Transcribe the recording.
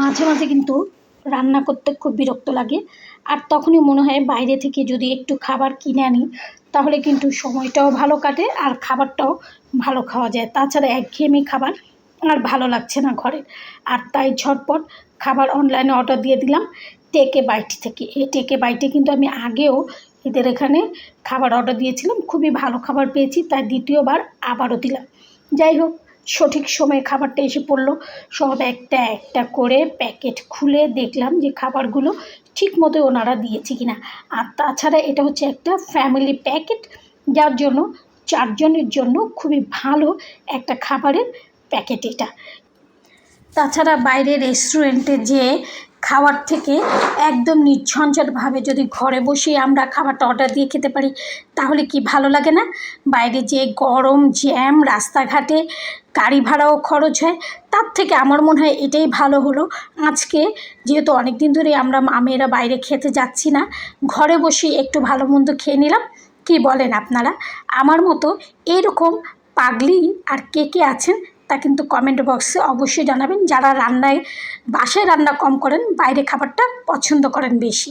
মাঝে মাঝে কিন্তু রান্না করতে খুব বিরক্ত লাগে, আর তখনই মনে হয় বাইরে থেকে যদি একটু খাবার কিনে আনি তাহলে কিন্তু সময়টাও ভালো কাটে আর খাবারটাও ভালো খাওয়া যায়। তাছাড়া একঘেয়েমি খাবার আর ভালো লাগছে না ঘরের। আর তাই ঝটপট খাবার অনলাইনে অর্ডার দিয়ে দিলাম টেক এ বাইট থেকে। এই টেক এ বাইটে কিন্তু আমি আগেও এদের এখানে খাবার অর্ডার দিয়েছিলাম, খুবই ভালো খাবার পেয়েছি, তাই দ্বিতীয়বার আবারও দিলাম। যাই হোক, সঠিক সময়ে খাবারটা এসে পড়লো। সব একটা একটা করে প্যাকেট খুলে দেখলাম যে খাবারগুলো ঠিক মতো ওনারা দিয়েছে কিনা। আর তাছাড়া এটা হচ্ছে একটা ফ্যামিলি প্যাকেট, যার জন্য 4 জনের জন্য খুবই ভালো একটা খাবারের প্যাকেট এটা। তাছাড়া বাইরে রেস্টুরেন্টে যেয়ে খাওয়ার থেকে একদম নির্ঝঞ্ঝাটভাবে যদি ঘরে বসেই আমরা খাবারটা অর্ডার দিয়ে খেতে পারি তাহলে কি ভালো লাগে না? বাইরে যে গরম, জ্যাম, রাস্তাঘাটে গাড়ি ভাড়াও খরচ হয়, তার থেকে আমার মনে হয় এটাই ভালো হলো। আজকে যেহেতু অনেক দিন ধরে আমরা মেয়েরা বাইরে খেতে যাচ্ছি না, ঘরে বসেই একটু ভালো মন্দ খেয়ে নিলাম। কি বলেন আপনারা? আমার মতো এরকম পাগলি আর কে কে আছেন তা কিন্তু কমেন্ট বক্সে অবশ্যই জানাবেন, যারা বাসায় রান্না কম করেন, বাইরে খাবারটা পছন্দ করেন বেশি।